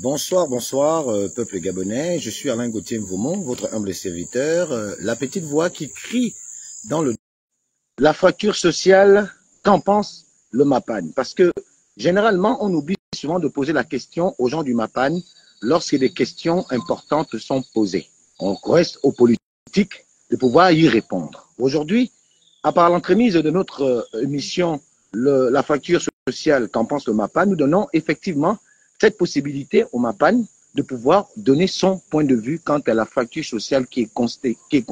Bonsoir, bonsoir, peuple gabonais. Je suis Alain Gauthier Mvoumon, votre humble serviteur, la petite voix qui crie dans le... La fracture sociale, qu'en pense le MAPAN? Parce que généralement, on oublie souvent de poser la question aux gens du MAPAN lorsque des questions importantes sont posées. On reste aux politiques de pouvoir y répondre. Aujourd'hui, à part l'entremise de notre émission, la fracture sociale, qu'en pense le MAPAN, nous donnons effectivement cette possibilité au MAPAN de pouvoir donner son point de vue quant à la fracture sociale qui est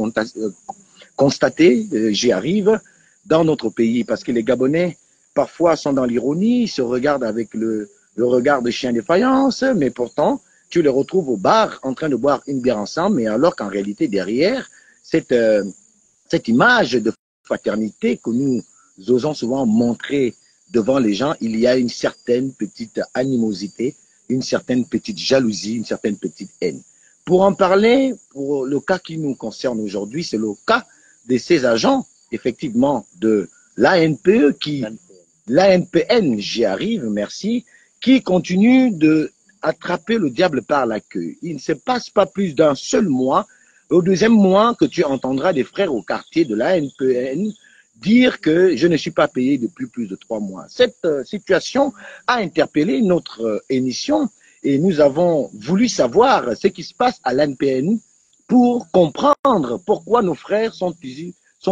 constatée, j'y arrive, dans notre pays. Parce que les Gabonais, parfois, sont dans l'ironie, se regardent avec le regard de chien de faïence, mais pourtant, tu les retrouves au bar en train de boire une bière ensemble, mais alors qu'en réalité, derrière, cette image de fraternité que nous osons souvent montrer devant les gens, il y a une certaine petite animosité, une certaine petite jalousie, une certaine petite haine. Pour en parler, pour le cas qui nous concerne aujourd'hui, c'est le cas de ces agents, effectivement, de l'ANPE, l'ANPN, j'y arrive, merci, qui continue de attraper le diable par la queue. Il ne se passe pas plus d'un seul mois, au deuxième mois que tu entendras des frères au quartier de l'ANPN dire que je ne suis pas payé depuis plus de 3 mois. Cette situation a interpellé notre émission et nous avons voulu savoir ce qui se passe à l'ANPN pour comprendre pourquoi nos frères sont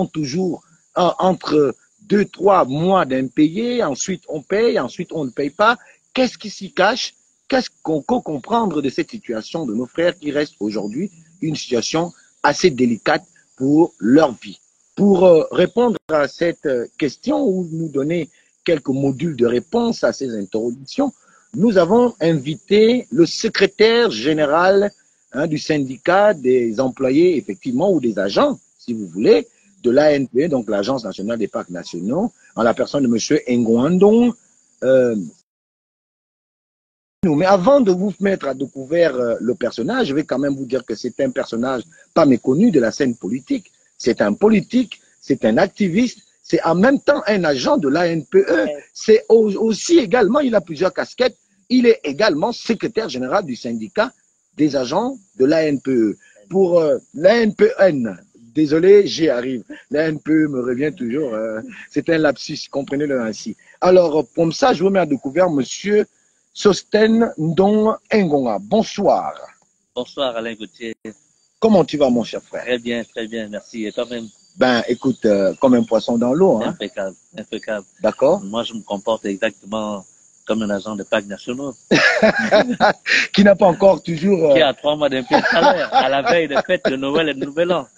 toujours entre 2-3 mois d'impayés, ensuite on paye, ensuite on ne paye pas. Qu'est-ce qui s'y cache? Qu'est-ce qu'on peut comprendre de cette situation de nos frères qui reste aujourd'hui une situation assez délicate pour leur vie? Pour répondre à cette question ou nous donner quelques modules de réponse à ces interrogations, nous avons invité le secrétaire général du syndicat des employés, effectivement, ou des agents, si vous voulez, de l'ANP, donc l'Agence nationale des parcs nationaux, en la personne de M. Ngouandong. Mais avant de vous mettre à découvert le personnage, je vais quand même vous dire que c'est un personnage pas méconnu de la scène politique. C'est un politique, c'est un activiste, c'est en même temps un agent de l'ANPE. C'est aussi également, il a plusieurs casquettes, il est également secrétaire général du syndicat des agents de l'ANPE. Pour l'ANPN, désolé, j'y arrive. L'ANPE me revient toujours, c'est un lapsus, comprenez-le ainsi. Alors, comme ça, je vous mets à découvert monsieur Sosten Ndong Ngonga. Bonsoir. Bonsoir Alain Gauthier. Comment tu vas mon cher frère? Très bien, merci. Et toi-même? Ben écoute, comme un poisson dans l'eau. Hein? Impeccable, impeccable. D'accord. Moi je me comporte exactement comme un agent des parcs nationaux. Qui n'a pas encore toujours... Qui a 3 mois d'impayé de salaire à la veille des fêtes de Noël et de Nouvel An.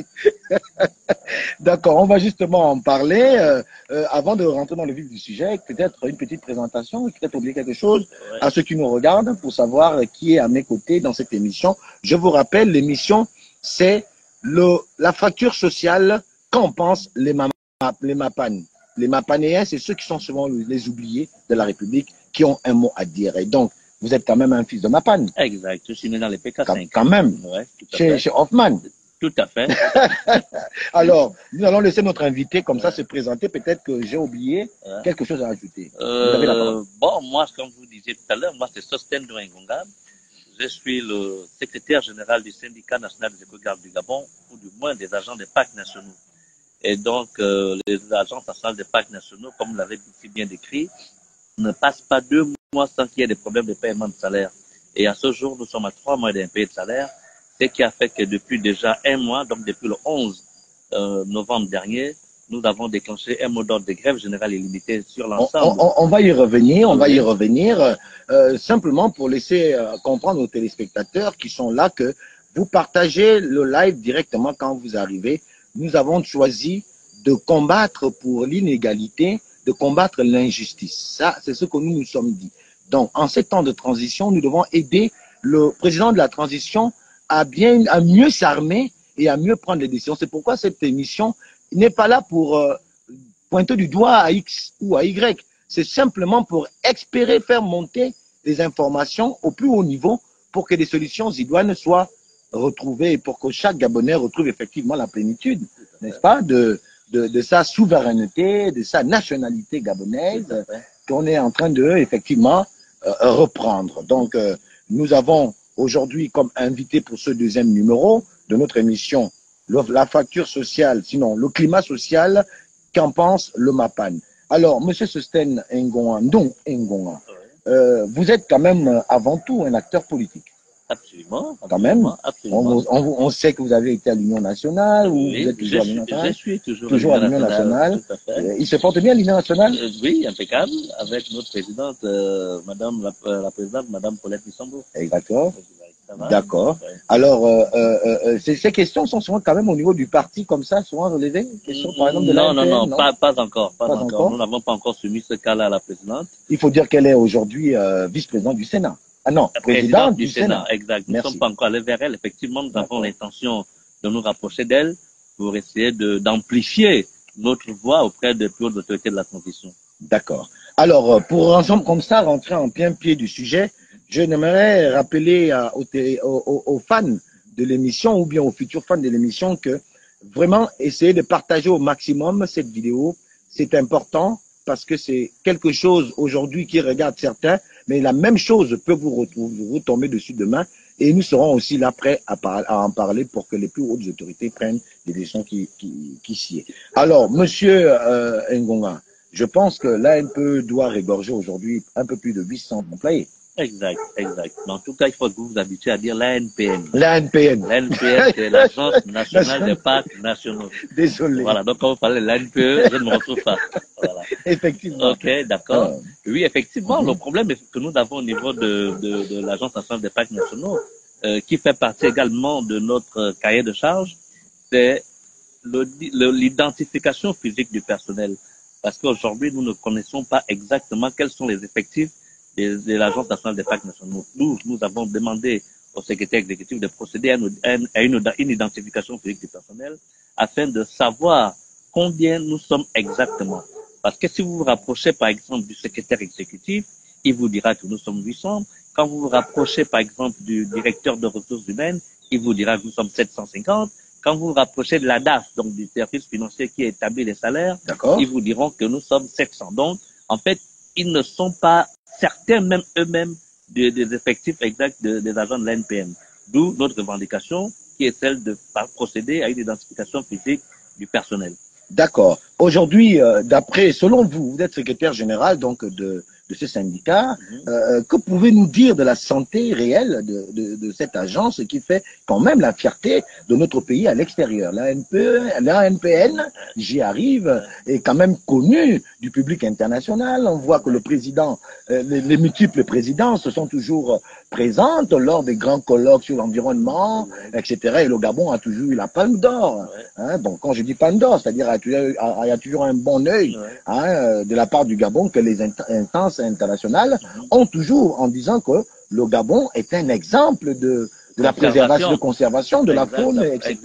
D'accord, on va justement en parler. Avant de rentrer dans le vif du sujet, peut-être une petite présentation, peut-être oublier quelque chose à ceux qui nous regardent pour savoir qui est à mes côtés dans cette émission. Je vous rappelle, l'émission, c'est la fracture sociale qu'en pensent les MAPAN. Les MAPANéens, c'est ceux qui sont souvent les oubliés de la République, qui ont un mot à dire. Et donc, vous êtes quand même un fils de MAPAN. Exact, je suis né dans les PK5. Quand même, ouais, chez Hoffman. Tout à fait. Alors, nous allons laisser notre invité comme ça se présenter. Peut-être que j'ai oublié quelque chose à ajouter. Bon, moi, comme je vous disais tout à l'heure, moi, c'est Sosten Ndong Ngonga. Je suis le secrétaire général du syndicat national des éco-gardes du Gabon, ou du moins des agents des parcs nationaux. Et donc, les agences nationales des parcs nationaux, comme vous l'avez si bien décrit, ne passent pas 2 mois sans qu'il y ait des problèmes de paiement de salaire. Et à ce jour, nous sommes à 3 mois d'impayé de salaire, ce qui a fait que depuis déjà 1 mois, donc depuis le 11 novembre dernier, nous avons déclenché un mot d'ordre de grève générale illimitée sur l'ensemble. On va y revenir, on va y revenir. Simplement pour laisser comprendre aux téléspectateurs qui sont là que vous partagez le live directement quand vous arrivez. Nous avons choisi de combattre pour l'inégalité, de combattre l'injustice. Ça, c'est ce que nous nous sommes dit. Donc, en ces temps de transition, nous devons aider le président de la transition à mieux s'armer et à mieux prendre les décisions. C'est pourquoi cette émission n'est pas là pour pointer du doigt à X ou à Y. C'est simplement pour espérer faire monter des informations au plus haut niveau pour que des solutions idoines soient retrouvées et pour que chaque Gabonais retrouve effectivement la plénitude, n'est-ce pas, de sa souveraineté, de sa nationalité gabonaise qu'on est en train de effectivement reprendre. Donc, nous avons aujourd'hui comme invité pour ce deuxième numéro de notre émission la facture sociale, sinon le climat social, qu'en pense le MAPAN. Alors, Monsieur Sosten Ngonga, vous êtes quand même avant tout un acteur politique. Absolument. Quand même, absolument. on sait que vous avez été à l'Union nationale, ou Oui, vous êtes toujours à l'Union nationale. Je suis toujours à l'Union nationale. Tout à fait. Il se porte bien à l'Union nationale? Oui, impeccable, avec notre présidente, Madame la présidente, Madame Paulette Bissambou. D'accord. D'accord. Ouais. Alors, ces questions sont souvent quand même au niveau du parti, comme ça, souvent relevées? Questions, par exemple, de non, pas encore. Nous n'avons pas encore soumis ce cas-là à la présidente. Il faut dire qu'elle est aujourd'hui vice-présidente du Sénat. Ah non, présidente du Sénat. Exact. Nous ne sommes pas encore allés vers elle. Effectivement, nous avons l'intention de nous rapprocher d'elle pour essayer d'amplifier notre voix auprès des plus hautes autorités de la transition. D'accord. Alors, pour ensemble comme ça, rentrer en plein pied du sujet, je n'aimerais rappeler aux fans de l'émission ou bien aux futurs fans de l'émission que vraiment essayer de partager au maximum cette vidéo, c'est important parce que c'est quelque chose aujourd'hui qui regarde certains, mais la même chose peut vous retomber dessus demain et nous serons aussi là prêts à en parler pour que les plus hautes autorités prennent des décisions qui s'y est. Alors, Monsieur Ngonga, je pense que l'ANPE doit régorger aujourd'hui un peu plus de 800 employés. Exact. En tout cas, il faut que vous vous habituez à dire l'ANPN. L'ANPN. L'ANPN, c'est l'Agence nationale des parcs nationaux. Désolé. Voilà, donc quand vous parlez de l'ANPE, je ne me retrouve pas. Voilà. Effectivement. Ok, d'accord. Oui, effectivement, le problème que nous avons au niveau de l'Agence nationale des parcs nationaux, qui fait partie également de notre cahier de charge, c'est l'identification physique du personnel. Parce qu'aujourd'hui, nous ne connaissons pas exactement quels sont les effectifs de l'Agence nationale des parcs nationaux. Nous avons demandé au secrétaire exécutif de procéder à une identification physique du personnel afin de savoir combien nous sommes exactement. Parce que si vous vous rapprochez, par exemple, du secrétaire exécutif, il vous dira que nous sommes 800. Quand vous vous rapprochez, par exemple, du directeur de ressources humaines, il vous dira que nous sommes 750. Quand vous vous rapprochez de la DAF, donc du service financier qui établit les salaires, ils vous diront que nous sommes 700. Donc, en fait, ils ne sont pas certains, même eux-mêmes, des effectifs exacts des agents de l'ANPM. D'où notre revendication, qui est celle de procéder à une identification physique du personnel. D'accord. Aujourd'hui, selon vous, vous êtes secrétaire général donc de ce syndicat, que pouvez-nous dire de la santé réelle de cette agence qui fait quand même la fierté de notre pays à l'extérieur? L'ANPN, j'y arrive, est quand même connue du public international. On voit que le président, les multiples présidents se sont toujours présentes lors des grands colloques sur l'environnement, etc. Et le Gabon a toujours eu la palme d'or. Hein, donc quand je dis palme d'or, c'est-à-dire il y a toujours un bon œil de la part du Gabon que les instances internationales ont toujours en disant que le Gabon est un exemple de la préservation, de conservation de la faune, etc.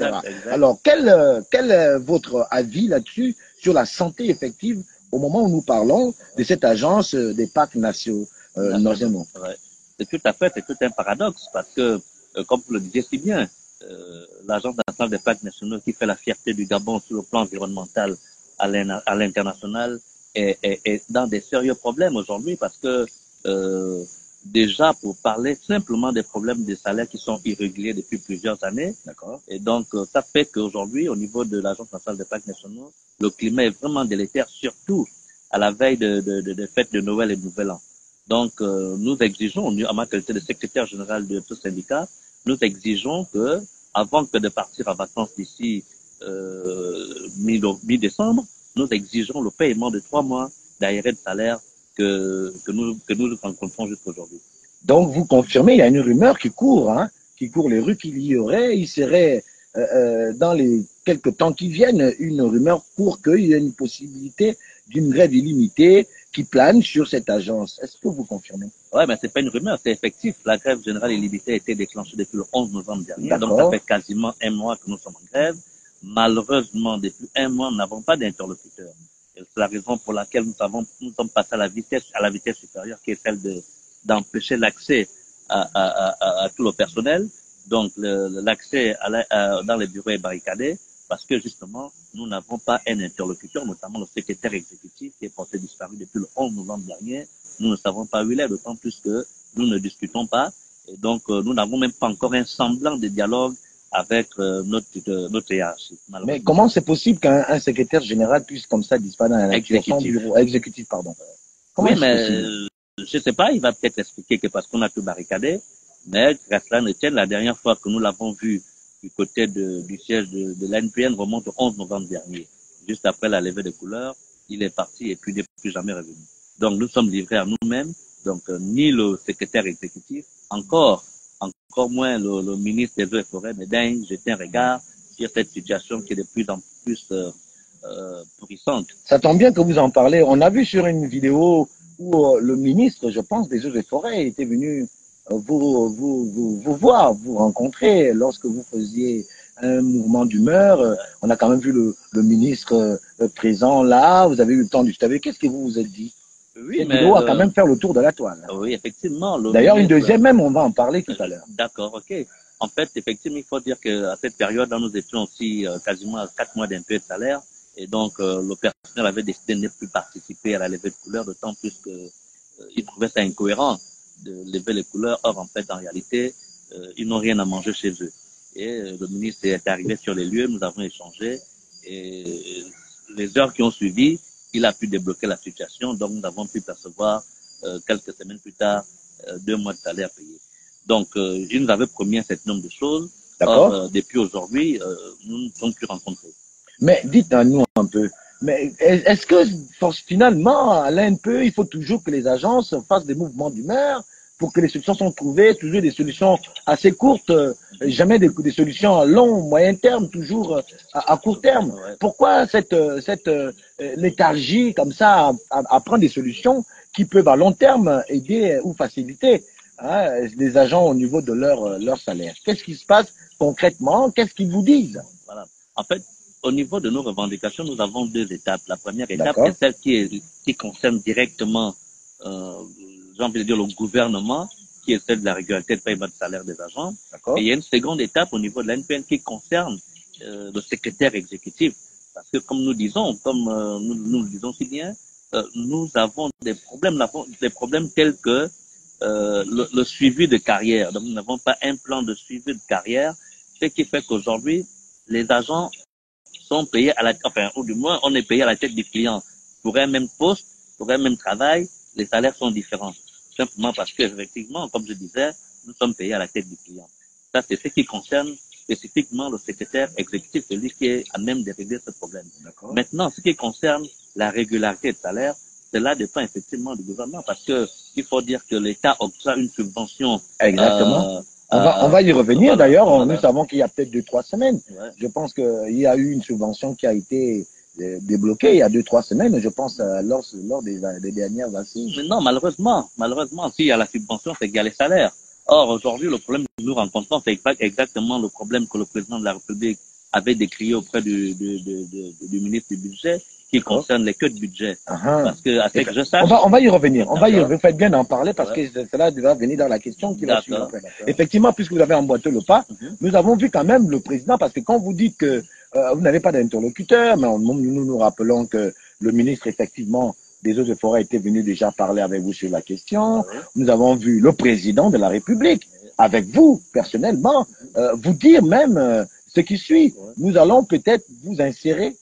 Alors, quel est votre avis là-dessus sur la santé effective au moment où nous parlons de cette agence des parcs nationaux? C'est tout un paradoxe parce que, comme vous le disiez si bien, l'Agence nationale des parcs nationaux qui fait la fierté du Gabon sur le plan environnemental à l'international est dans des sérieux problèmes aujourd'hui parce que déjà pour parler simplement des problèmes des salaires qui sont irréguliers depuis plusieurs années. D'accord. Et donc ça fait qu'aujourd'hui au niveau de l'Agence nationale des parcs nationaux, le climat est vraiment délétère, surtout à la veille de fêtes de Noël et de Nouvel An. Donc nous exigeons, à ma qualité de secrétaire général de ce syndicat, nous exigeons que avant que de partir en vacances d'ici mi-décembre, nous exigeons le paiement de 3 mois d'arriérés de salaire que nous rencontrons jusqu'aujourd'hui. Donc, vous confirmez, il y a une rumeur qui court les rues il serait dans les quelques temps qui viennent, une rumeur pour qu'il y ait une possibilité d'une grève illimitée qui plane sur cette agence. Est-ce que vous confirmez? Ouais, mais c'est pas une rumeur, c'est effectif. La grève générale illimitée a été déclenchée depuis le 11 novembre dernier. Donc, ça fait quasiment 1 mois que nous sommes en grève. Malheureusement, depuis 1 mois, nous n'avons pas d'interlocuteur. C'est la raison pour laquelle nous sommes passés à la vitesse supérieure, qui est celle d'empêcher l'accès à tout le personnel. Donc, l'accès dans les bureaux est barricadé parce que justement, nous n'avons pas un interlocuteur, notamment le secrétaire exécutif qui est porté disparu depuis le 11 novembre dernier. Nous ne savons pas où il est, d'autant plus que nous ne discutons pas. Et donc, nous n'avons même pas encore un semblant de dialogue avec notre hiérarchie. Mais comment c'est possible qu'un secrétaire général puisse comme ça disparaître dans la nature sans bureau exécutif, pardon. Comment oui, mais je sais pas, il va peut-être expliquer que parce qu'on a tout barricadé, mais qu'à cela ne tienne, la dernière fois que nous l'avons vu du côté du siège de l'ANPN remonte au 11 novembre dernier. Juste après la levée des couleurs, il est parti et puis n'est plus jamais revenu. Donc nous sommes livrés à nous-mêmes, donc ni le secrétaire exécutif, encore moins le ministre des Eaux et Forêts ne daigne jeter un regard sur cette situation qui est de plus en plus pourrissante. Ça tombe bien que vous en parlez. On a vu sur une vidéo où le ministre, je pense, des Eaux et Forêts était venu vous voir, vous rencontrer lorsque vous faisiez un mouvement d'humeur. On a quand même vu le ministre présent là. Vous avez eu le temps de discuter. Qu'est-ce que vous vous êtes dit? Oui, cette vidéo a quand même fait le tour de la toile. Oui, effectivement. D'ailleurs, une deuxième même, on va en parler tout à l'heure. D'accord, ok. En fait, effectivement, il faut dire qu'à cette période, nous étions aussi quasiment à 4 mois d'impayé de salaire. Et donc, le personnel avait décidé de ne plus participer à la levée de couleurs, d'autant plus qu'il trouvait ça incohérent de lever les couleurs. Or, en fait, en réalité, ils n'ont rien à manger chez eux. Et le ministre est arrivé sur les lieux, nous avons échangé. Et les heures qui ont suivi, il a pu débloquer la situation. Donc, nous avons pu percevoir quelques semaines plus tard 2 mois de salaire payé. Donc, il nous avait promis un certain nombre de choses. Or, depuis aujourd'hui, nous ne sommes plus rencontrés. Mais dites-nous un peu, mais est-ce que finalement, à l'ANPE, il faut toujours que les agences fassent des mouvements d'humeur pour que les solutions soient trouvées, toujours des solutions assez courtes, jamais des solutions à long, moyen terme, toujours à court terme. Ouais. Pourquoi cette léthargie comme ça à prendre des solutions qui peuvent à long terme aider ou faciliter les agents au niveau de leur salaire? Qu'est-ce qui se passe concrètement? Qu'est-ce qu'ils vous disent? Voilà. En fait, au niveau de nos revendications, nous avons 2 étapes. La première étape est celle qui concerne directement, j'ai envie de dire, le gouvernement, qui est celle de la régularité de paiement de salaire des agents. Et il y a une seconde étape au niveau de l'ANPN qui concerne le secrétaire exécutif. Parce que comme nous disons, nous le disons si bien, nous avons des problèmes tels que le suivi de carrière. Donc nous n'avons pas un plan de suivi de carrière, ce qui fait qu'aujourd'hui, les agents sont payés ou du moins, on est payé à la tête du client. Pour un même poste, pour un même travail, les salaires sont différents. Simplement parce que, effectivement, comme je disais, nous sommes payés à la tête du client. Ça, c'est ce qui concerne spécifiquement le secrétaire exécutif, celui qui est à même de régler ce problème. Maintenant, ce qui concerne la régularité de salaire, cela dépend effectivement du gouvernement parce que il faut dire que l'État octroie une subvention. Exactement. On va y revenir. D'ailleurs, nous savons qu'il y a peut-être 2-3 semaines. Ouais. Je pense qu'il y a eu une subvention qui a été débloquée il y a 2-3 semaines, je pense, lors des dernières assises. Mais non, malheureusement, s'il y a la subvention, c'est qu'il y a les salaires. Or, aujourd'hui, le problème que nous rencontrons, c'est exactement le problème que le président de la République avait décrié auprès du ministre du Budget, qui concerne les queues de budget. Parce que, à ce que je sache. On va y revenir. Vous faites bien d'en parler parce que cela va venir dans la question qui va suivre après. Effectivement, puisque vous avez emboîté le pas, nous avons vu quand même le président, parce que quand vous dites que vous n'avez pas d'interlocuteur, mais nous rappelons que le ministre, effectivement, des Eaux et Forêts était venu déjà parler avec vous sur la question. Nous avons vu le président de la République, avec vous, personnellement, vous dire même ce qui suit. Nous allons peut-être vous insérer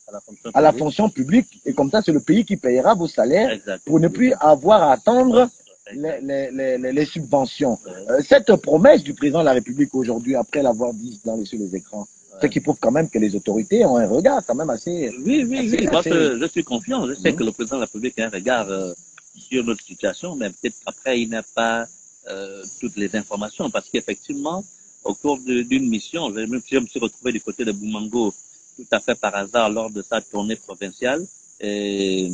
à la fonction publique et comme ça, c'est le pays qui payera vos salaires pour ne plus avoir à attendre les subventions. Cette promesse du président de la République aujourd'hui, après l'avoir dit sur les écrans, ce qui prouve quand même que les autorités ont un regard quand même assez... Oui. Moi, je suis confiant. Je sais que le président de la République a un regard sur notre situation, mais peut-être après, il n'a pas toutes les informations parce qu'effectivement, au cours d'une mission, je me suis retrouvé du côté de Boumango tout à fait par hasard lors de sa tournée provinciale et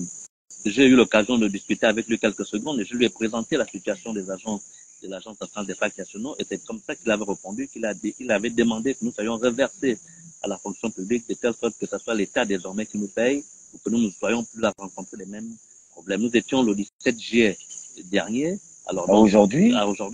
j'ai eu l'occasion de discuter avec lui quelques secondes et je lui ai présenté la situation des agents de l'Agence nationale des parcs nationaux et c'est comme ça qu'il avait répondu qu'il avait demandé que nous soyons reversés à la fonction publique de telle sorte que ce soit l'État désormais qui nous paye pour que nous ne soyons plus à rencontrer les mêmes problèmes. Nous étions le 17 juillet dernier. Alors aujourd'hui,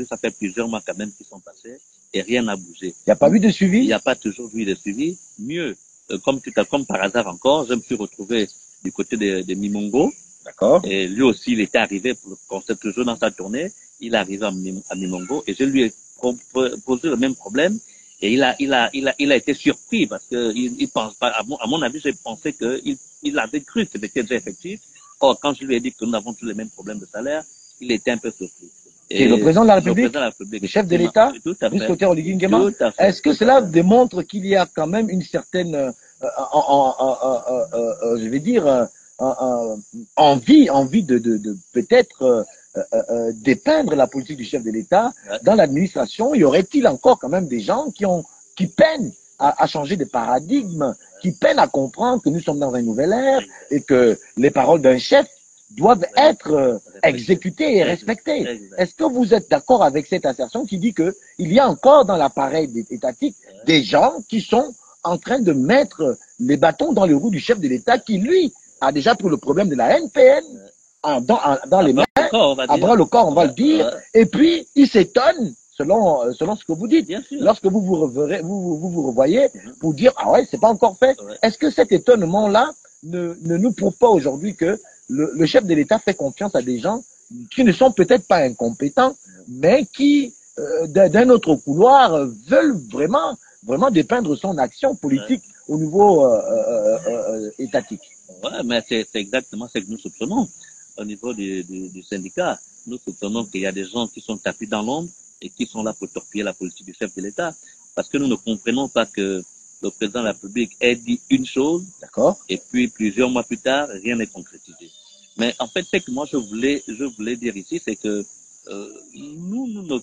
ça fait plusieurs mois quand même qui sont passés et rien n'a bougé. Il n'y a pas eu de suivi? Il n'y a pas toujours eu de suivi. Mieux, comme par hasard encore, je me suis retrouvé du côté de Mimongo. D'accord. Et lui aussi, il était arrivé pour le concert toujours dans sa tournée. il est arrivé à Mimongo et je lui ai posé le même problème et il a été surpris parce que il pense pas, à mon avis, j'ai pensé que il avait cru que c'était déjà effectif. Or, quand je lui ai dit que nous avons tous les mêmes problèmes de salaire, il était un peu surpris. Et le président de la République, le président de la République, le chef de l'État, Christopher Oligui Nguema, est-ce que cela démontre qu'il y a quand même une certaine, je vais dire, envie de peut-être dépeindre la politique du chef de l'État dans l'administration? Y aurait-il encore quand même des gens qui peinent à changer de paradigme, qui peinent à comprendre que nous sommes dans une nouvelle ère et que les paroles d'un chef doivent être exécutées et respectées? Est-ce que vous êtes d'accord avec cette assertion qui dit que il y a encore dans l'appareil étatique des gens qui sont en train de mettre les bâtons dans les roues du chef de l'État qui, lui, a déjà pris le problème de la NPN dans les mains, à bras le corps, on va le dire, et puis il s'étonne, selon ce que vous dites, lorsque vous vous revoyez pour dire, ah ouais, c'est pas encore fait. Est-ce que cet étonnement-là ne nous prouve pas aujourd'hui que le chef de l'État fait confiance à des gens qui ne sont peut-être pas incompétents, mais qui, d'un autre couloir, veulent vraiment dépeindre son action politique au niveau étatique? Ouais, mais c'est exactement ce que nous soupçonnons au niveau du syndicat. Nous soupçonnons qu'il y a des gens qui sont tapis dans l'ombre et qui sont là pour torpiller la politique du chef de l'État. Parce que nous ne comprenons pas que le président de la République ait dit une chose, et puis plusieurs mois plus tard, rien n'est concrétisé. Mais en fait, ce que moi je voulais dire ici, c'est que nous ne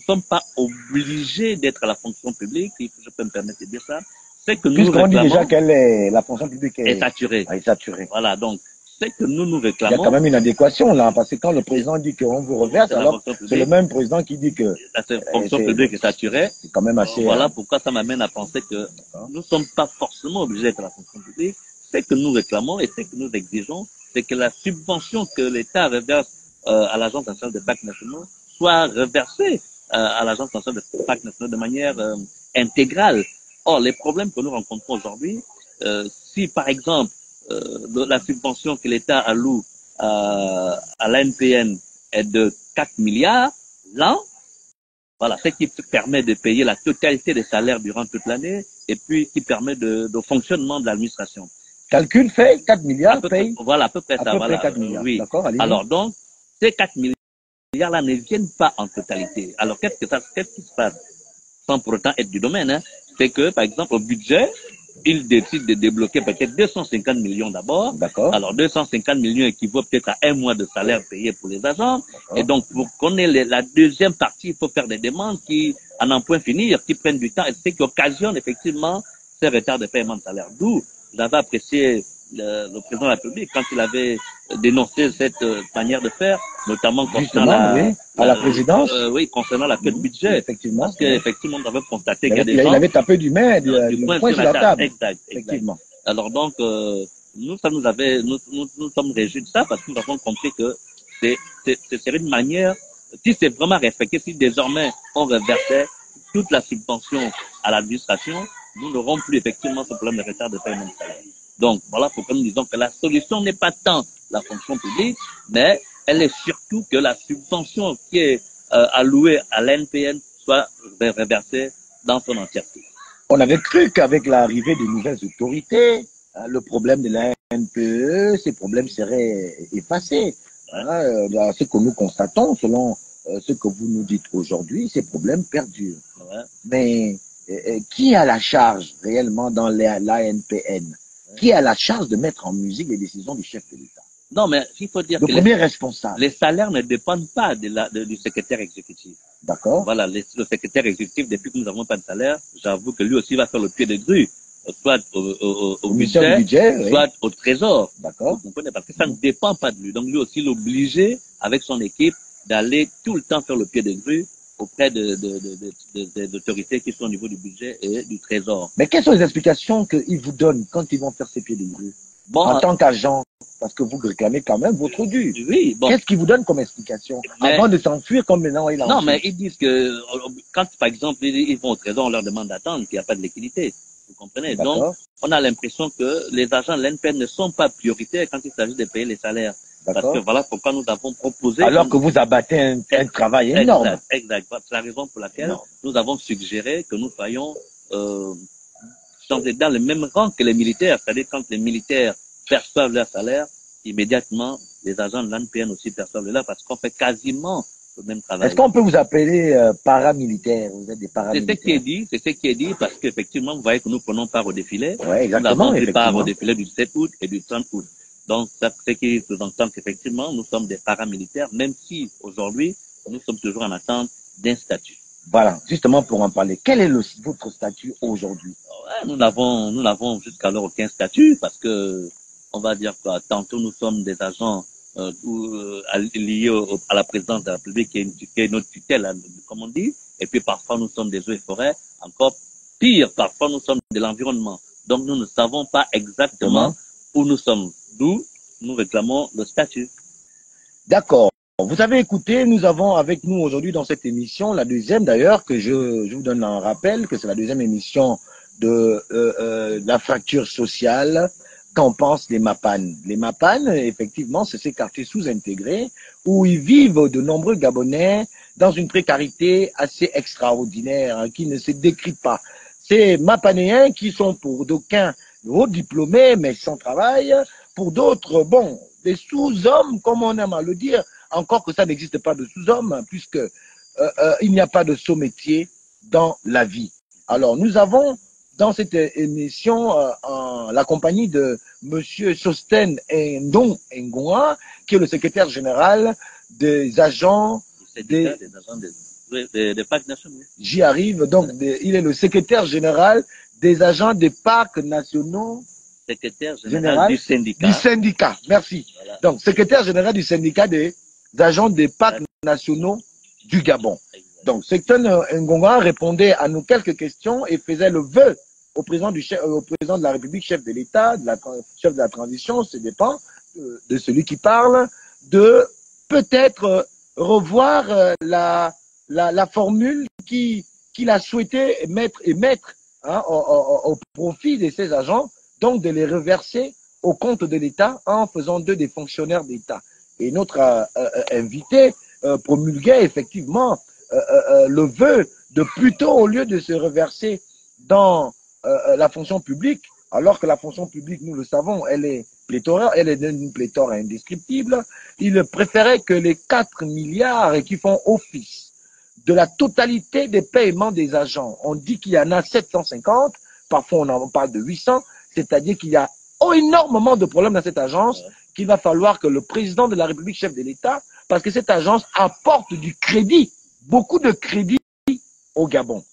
sommes pas obligés d'être à la fonction publique, si je peux me permettre de dire ça. C'est que nous puisqu'on dit déjà que la fonction publique est saturée. Voilà, donc c'est que nous réclamons. Il y a quand même une adéquation là, parce que quand le président dit qu'on vous reverse, alors c'est le même président qui dit que la fonction publique est saturée. C'est quand même assez. Voilà pourquoi ça m'amène à penser que nous ne sommes pas forcément obligés d'être à la fonction publique. Ce que nous réclamons et ce que nous exigeons, c'est que la subvention que l'État reverse à l'Agence nationale des parcs nationaux soit reversée à l'Agence nationale des parcs nationaux de manière intégrale. Or, les problèmes que nous rencontrons aujourd'hui, si par exemple la subvention que l'État alloue à l'ANPN est de 4 milliards l'an, voilà, ce qui permet de payer la totalité des salaires durant toute l'année et puis qui permet de fonctionnement de l'administration. Calcul fait 4 milliards, paye. Voilà, à peu près ça. Voilà. 4 milliards. Oui. Alors donc, ces 4 milliards-là ne viennent pas en totalité. Alors qu'est-ce qui se passe sans pour autant être du domaine, hein? C'est que, par exemple, au budget, il décide de débloquer peut-être 250 millions d'abord. D'accord. Alors 250 millions équivaut peut-être à un mois de salaire payé pour les agents. Et donc, pour qu'on ait la deuxième partie, il faut faire des demandes qui, à n'en point finir, qui prennent du temps et ce qui occasionne effectivement ces retards de paiement de salaire. D'où j'avais apprécié le président de la République quand il avait dénoncé cette manière de faire, notamment concernant la présidence. Oui, concernant la quête budget. Effectivement. Parce qu'effectivement, on avait constaté qu'il y a des gens. Il avait tapé du poing sur la table. Exact. Effectivement. Alors donc, nous sommes réjouis de ça parce que nous avons compris que ce serait une manière, si c'est vraiment respecté, si désormais on reversait toute la subvention à l'administration, nous n'aurons plus effectivement ce problème de retard de paiement de salaire. Donc, voilà pourquoi nous disons que la solution n'est pas tant la fonction publique, mais elle est surtout que la subvention qui est allouée à l'NPN soit reversée dans son entièreté. On avait cru qu'avec l'arrivée des nouvelles autorités, le problème de la NPE, ces problèmes seraient effacés. Ce que nous constatons, selon ce que vous nous dites aujourd'hui, ces problèmes perdurent. Mais qui a la charge réellement dans l'ANPN? Qui a la charge de mettre en musique les décisions du chef de l'État? Non, mais il faut dire le premier responsable. Les salaires ne dépendent pas du secrétaire exécutif. D'accord. Voilà, le secrétaire exécutif, depuis que nous n'avons pas de salaire, j'avoue que lui aussi va faire le pied de grue, soit au budget, soit au trésor. D'accord. Vous comprenez? Parce que ça ne dépend pas de lui. Donc lui aussi, il est obligé, avec son équipe, d'aller tout le temps faire le pied de grue auprès des autorités qui sont au niveau du budget et du trésor. Mais quelles sont les explications qu'ils vous donnent quand ils vont faire ces pieds de grue en tant qu'agent? Parce que vous réclamez quand même votre dû. Oui, bon. Qu'est-ce qu'ils vous donnent comme explication avant de s'enfuir comme maintenant il a Non, mais ils disent que quand, par exemple, ils vont au trésor, on leur demande d'attendre qu'il n'y a pas de liquidité. Vous comprenez? Donc, on a l'impression que les agents de l'NPN ne sont pas prioritaires quand il s'agit de payer les salaires. Parce que voilà pourquoi nous avons proposé... Alors que vous abattez un travail énorme. Exact. C'est la raison pour laquelle nous avons suggéré que nous soyons dans le même rang que les militaires. C'est-à-dire quand les militaires perçoivent leur salaire, immédiatement, les agents de l'ANPN aussi perçoivent le leur parce qu'on fait quasiment le même travail. Est-ce qu'on peut vous appeler paramilitaire? Vous êtes des paramilitaires. C'est ce qui est dit parce qu'effectivement, vous voyez que nous prenons part au défilé. Ouais, exactement. Nous avons pris part au défilé du 7 août et du 30 août. Donc, ça ce qui sous-entend qu'effectivement, nous sommes des paramilitaires, même si aujourd'hui, nous sommes toujours en attente d'un statut. Voilà, justement pour en parler. Quel est votre statut aujourd'hui? Nous n'avons jusqu'alors aucun statut parce que, on va dire quoi, tantôt nous sommes des agents liés à la présidence de la République qui est notre tutelle, comme on dit, et puis parfois nous sommes des eaux et forêts, encore pire, parfois nous sommes de l'environnement. Donc nous ne savons pas exactement où nous sommes, d'où nous réclamons le statut. D'accord. Vous avez écouté, nous avons avec nous aujourd'hui dans cette émission, la deuxième d'ailleurs, que je vous donne un rappel, que c'est la deuxième émission de la fracture sociale. Qu'en pensent les Mapan? Les Mapan, effectivement, c'est ces quartiers sous-intégrés où ils vivent de nombreux Gabonais dans une précarité assez extraordinaire, qui ne se décrit pas. Ces Mapanéens qui sont pour d'aucuns hauts diplômés mais sans travail, pour d'autres, bon, des sous-hommes, comme on aime à le dire, encore que ça n'existe pas de sous-hommes, puisque il n'y a pas de saut-métier dans la vie. Alors, nous avons dans cette émission la compagnie de Monsieur Sosten Ndong Ngoa, qui est le secrétaire général des agents des parcs nationaux. J'y arrive, donc il est le secrétaire général des agents des parcs nationaux. Secrétaire général du syndicat. Du syndicat, merci. Voilà. Donc, secrétaire général du syndicat des agents des parcs nationaux du Gabon. Exactement. Donc, Sosten Ngonga répondait à nos quelques questions et faisait le vœu au président de la République, chef de l'État, chef de la transition, ça dépend de celui qui parle, de peut-être revoir la formule qu'il a souhaité mettre au profit de ces agents, donc de les reverser au compte de l'État en faisant d'eux des fonctionnaires d'État. Et notre invité promulguait effectivement le vœu de plutôt, au lieu de se reverser dans la fonction publique, alors que la fonction publique, nous le savons, elle est pléthore, elle est d'une pléthore indescriptible, il préférait que les 4 milliards qui font office de la totalité des paiements des agents, on dit qu'il y en a 750, parfois on en parle de 800, c'est-à-dire qu'il y a énormément de problèmes dans cette agence, qu'il va falloir que le président de la République, chef de l'État, parce que cette agence apporte du crédit, beaucoup de crédit au Gabon.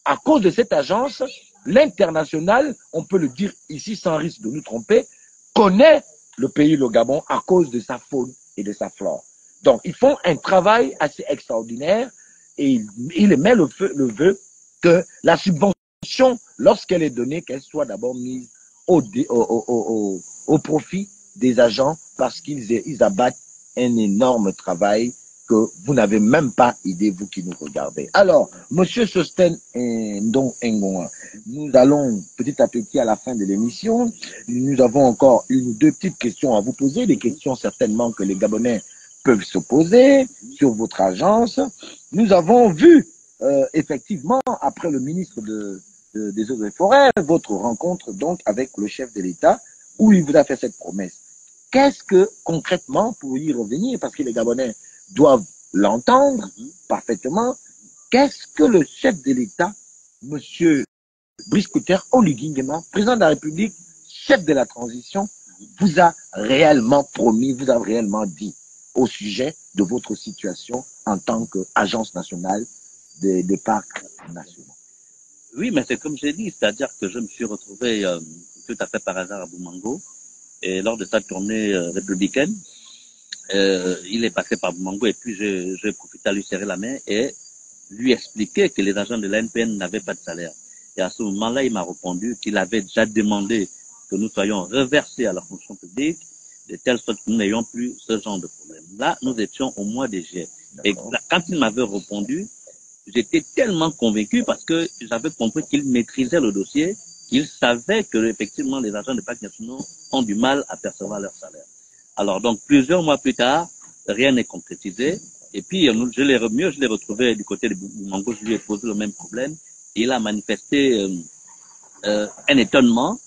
À cause de cette agence, l'international, on peut le dire ici sans risque de nous tromper, connaît le pays, le Gabon, à cause de sa faune et de sa flore. Donc, ils font un travail assez extraordinaire et il émet le vœu que la subvention, lorsqu'elle est donnée, qu'elle soit d'abord mise au profit des agents parce qu'ils abattent un énorme travail que vous n'avez même pas idée, vous qui nous regardez. Alors, Monsieur Sosten Ndong Ngoa, nous allons petit à petit à la fin de l'émission. Nous avons encore une ou deux petites questions à vous poser, des questions certainement que les Gabonais peuvent se poser sur votre agence. Nous avons vu, effectivement, après le ministre des Eaux et Forêts, votre rencontre donc avec le chef de l'État, où il vous a fait cette promesse. Qu'est-ce que, concrètement, pour y revenir, parce que les Gabonais doivent l'entendre parfaitement, qu'est-ce que le chef de l'État, M. Brice Clotaire Oligui Nguema, président de la République, chef de la transition, vous a réellement promis, vous a réellement dit au sujet de votre situation en tant qu'agence nationale des parcs nationaux? Oui, mais c'est comme j'ai dit, c'est-à-dire que je me suis retrouvé tout à fait par hasard à Boumango, et lors de sa tournée républicaine, il est passé par Boumango et puis j'ai profité à lui serrer la main et lui expliquer que les agents de l'ANPN n'avaient pas de salaire. Et à ce moment-là, il m'a répondu qu'il avait déjà demandé que nous soyons reversés à la fonction publique de telle sorte que nous n'ayons plus ce genre de problème. Là, nous étions au mois de juillet. Et quand il m'avait répondu, j'étais tellement convaincu parce que j'avais compris qu'il maîtrisait le dossier, qu'il savait que effectivement les agents de parcs nationaux ont du mal à percevoir leur salaire. Alors, donc, plusieurs mois plus tard, rien n'est concrétisé. Et puis, je l'ai retrouvé du côté de Boumango, je lui ai posé le même problème. Il a manifesté un étonnement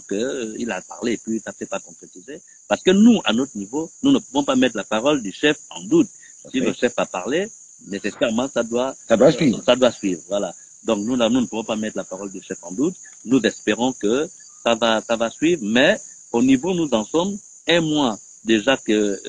que il a parlé et puis ça ne s'est pas concrétisé. Parce que nous, à notre niveau, nous ne pouvons pas mettre la parole du chef en doute. Si le chef a parlé, nécessairement, ça doit suivre. Voilà. Donc, nous ne pouvons pas mettre la parole du chef en doute. Nous espérons que ça va suivre, mais au niveau, nous en sommes un mois déjà que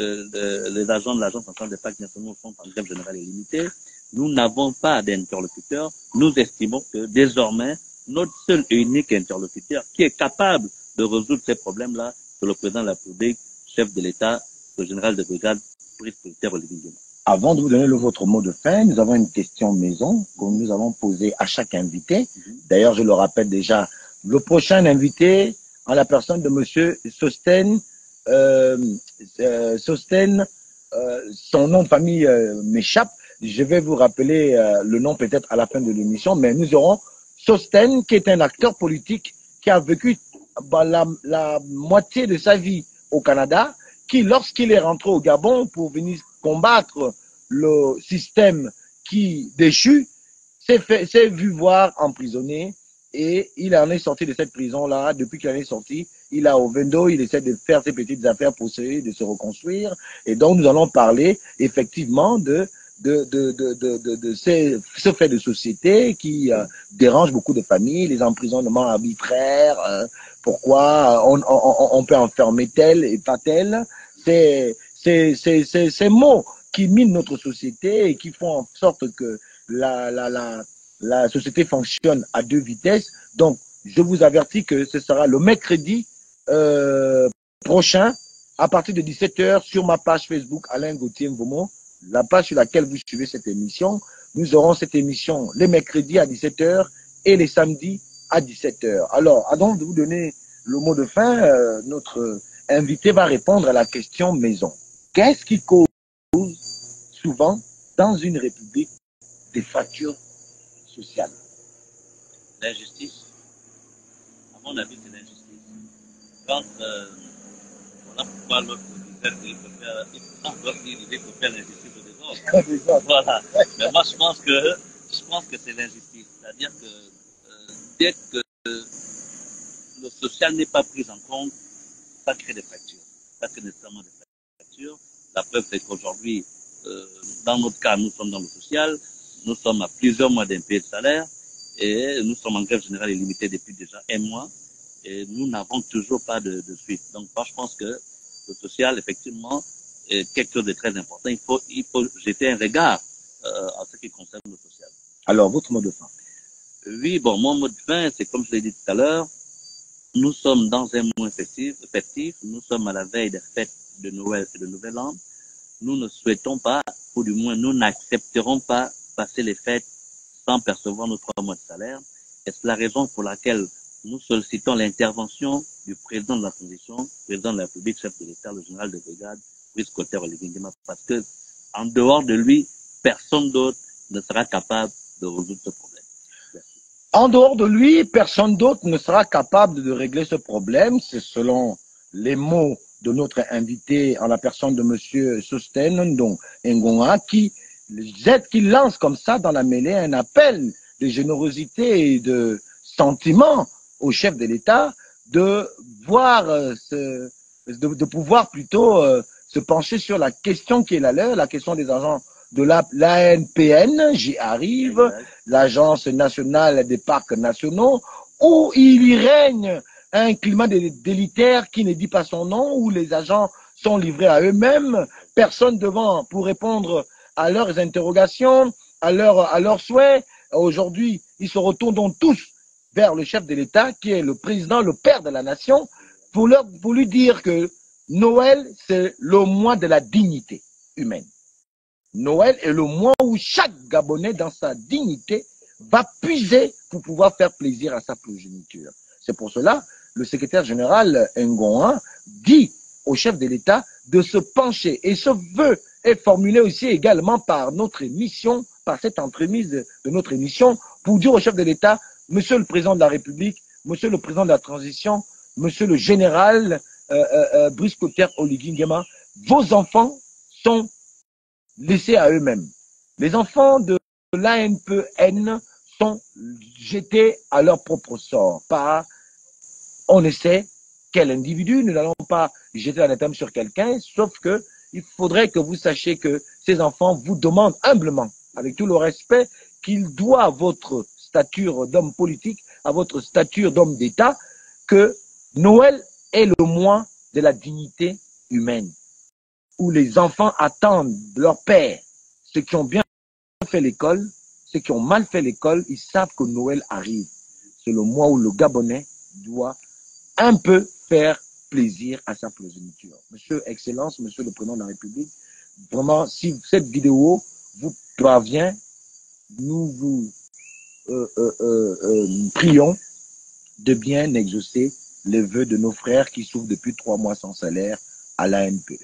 les agents de l'Agence centrale des parcs nationaux sont en grève générale illimitée. Nous n'avons pas d'interlocuteur. Nous estimons que désormais, notre seul et unique interlocuteur qui est capable de résoudre ces problèmes-là, c'est le président de la République, chef de l'État, le général de brigade, Brice Clotaire Oligui Nguema. Avant de vous donner votre mot de fin, nous avons une question maison que nous avons posée à chaque invité. D'ailleurs, je le rappelle déjà, le prochain invité, en la personne de monsieur Sosten, son nom de famille m'échappe. Je vais vous rappeler le nom peut-être à la fin de l'émission, mais nous aurons Sosten, qui est un acteur politique qui a vécu la moitié de sa vie au Canada, qui, lorsqu'il est rentré au Gabon pour venir combattre le système qui déchu, s'est vu voir emprisonné et il en est sorti de cette prison-là. Depuis qu'il en est sorti, il a au Vendo, il essaie de faire ses petites affaires pour essayer de se reconstruire. Et donc, nous allons parler effectivement de ce fait de société qui dérange beaucoup de familles, les emprisonnements arbitraires, pourquoi on peut enfermer tel et pas tel. Ces mots qui minent notre société et qui font en sorte que la société fonctionne à deux vitesses. Donc, je vous avertis que ce sera le mercredi prochain, à partir de 17h, sur ma page Facebook Alain Gauthier Mvomo, la page sur laquelle vous suivez cette émission. Nous aurons cette émission les mercredis à 17h et les samedis à 17h. Alors, avant de vous donner le mot de fin, notre invité va répondre à la question maison. Qu'est-ce qui cause souvent dans une république des fractures sociales? L'injustice. À mon avis, c'est l'injustice. Quand voilà pourquoi l'autre disait qu'il faut faire l'injustice au désordre. Voilà. Mais moi, je pense que c'est l'injustice. C'est-à-dire que dès que le social n'est pas pris en compte, ça crée des fractures. Ça crée nécessairement des fractures. La preuve, c'est qu'aujourd'hui, dans notre cas, nous sommes dans le social, nous sommes à plusieurs mois d'impayés de salaire et nous sommes en grève générale illimitée depuis déjà un mois et nous n'avons toujours pas de suite. Donc, moi, je pense que le social, effectivement, est quelque chose de très important. Il faut jeter un regard à ce qui concerne le social. Alors, votre mot de fin? Oui, bon, mon mot de fin, c'est comme je l'ai dit tout à l'heure, nous sommes dans un mois festif, nous sommes à la veille des fêtes de Noël et de Nouvel An. Nous ne souhaitons pas, ou du moins nous n'accepterons pas passer les fêtes sans percevoir nos 3 mois de salaire. Et c'est la raison pour laquelle nous sollicitons l'intervention du président de la transition, président de la République, chef de l'État, le général de brigade, Brice Clotaire Oligui Nguema, parce que en dehors de lui, personne d'autre ne sera capable de résoudre ce problème. Merci. En dehors de lui, personne d'autre ne sera capable de régler ce problème. C'est selon les mots de notre invité en la personne de monsieur Sosten Ndong Ngonga qui lance comme ça dans la mêlée un appel de générosité et de sentiment au chef de l'État de voir de pouvoir plutôt se pencher sur la question qui est la leur, la question des agents de l'ANPN, j'y arrive, l'Agence nationale des parcs nationaux, où il y règne un climat délitaire qui ne dit pas son nom, où les agents sont livrés à eux-mêmes, personne devant pour répondre à leurs interrogations, à leurs souhaits. Aujourd'hui, ils se retournent donc tous vers le chef de l'État, qui est le président, le père de la nation, pour lui dire que Noël, c'est le mois de la dignité humaine. Noël est le mois où chaque Gabonais, dans sa dignité, va puiser pour pouvoir faire plaisir à sa progéniture. C'est pour cela, le secrétaire général Ngonga dit au chef de l'État de se pencher. Et ce vœu est formulé aussi également par notre émission, par cette entremise de notre émission, pour dire au chef de l'État, Monsieur le Président de la République, Monsieur le Président de la Transition, Monsieur le Général Brice Clotaire Oligui Nguema, vos enfants sont laissés à eux-mêmes. Les enfants de l'ANPN sont jetés à leur propre sort par on ne sait quel individu. Nous n'allons pas jeter la terme sur quelqu'un, sauf que il faudrait que vous sachiez que ces enfants vous demandent humblement, avec tout le respect qu'ils doivent à votre stature d'homme politique, à votre stature d'homme d'État, que Noël est le mois de la dignité humaine, où les enfants attendent leur père. Ceux qui ont bien fait l'école, ceux qui ont mal fait l'école, ils savent que Noël arrive. C'est le mois où le Gabonais doit un peu faire plaisir à sa progéniture. Monsieur Excellence, Monsieur le Président de la République, vraiment, si cette vidéo vous parvient, nous vous prions de bien exaucer les vœux de nos frères qui souffrent depuis 3 mois sans salaire à l'ANPE.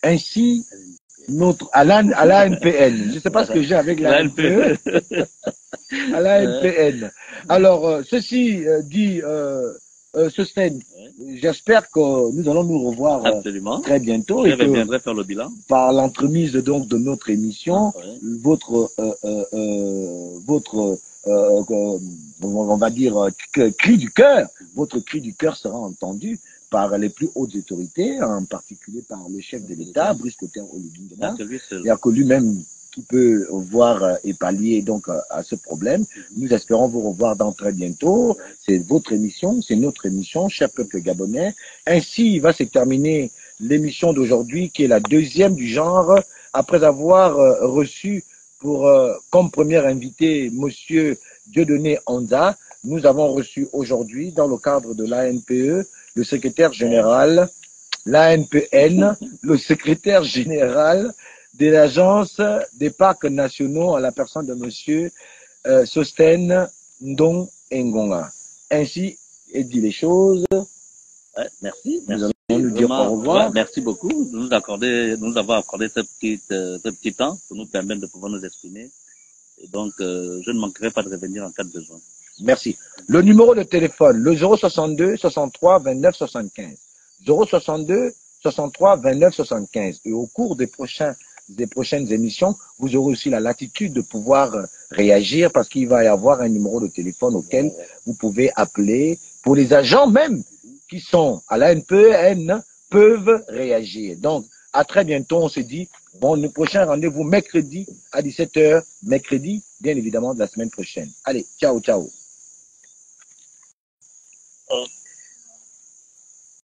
Ainsi, à l'ANPN, je ne sais pas ce que j'ai avec l'ANPE, à l'ANPN. Alors, ceci dit, Sosten, j'espère que nous allons nous revoir très bientôt. Je reviendrai faire le bilan. Par l'entremise donc de notre émission, votre on va dire cri du cœur, votre cri du cœur sera entendu par les plus hautes autorités, en particulier par le chef de l'État, Brice Clotaire Oligui Nguema. Il n'y a que lui-même qui peut voir et pallier donc à ce problème. Nous espérons vous revoir dans très bientôt. C'est votre émission, c'est notre émission, cher peuple gabonais. Ainsi va se terminer l'émission d'aujourd'hui, qui est la deuxième du genre, après avoir reçu comme premier invité Monsieur Dieudonné Anza. Nous avons reçu aujourd'hui, dans le cadre de l'ANPE, le secrétaire général, l'ANPN, le secrétaire général de l'Agence des parcs nationaux à la personne de Monsieur Sosten Ndong Ngonga. Ainsi est dit les choses. Ouais, merci. Nous allons nous dire au revoir. Ouais, merci beaucoup de nous avoir accordé ce petit temps pour nous permettre de pouvoir nous exprimer. Et donc, je ne manquerai pas de revenir en cas de besoin. Merci. Le numéro de téléphone, le 062 63 29 75. 062 63 29 75. Et au cours des prochaines émissions, vous aurez aussi la latitude de pouvoir réagir parce qu'il va y avoir un numéro de téléphone auquel vous pouvez appeler. Pour les agents même qui sont à l'ANPN peuvent réagir. Donc, à très bientôt. On se dit, bon, le prochain rendez-vous mercredi à 17h. Mercredi, bien évidemment, de la semaine prochaine. Allez, ciao, ciao.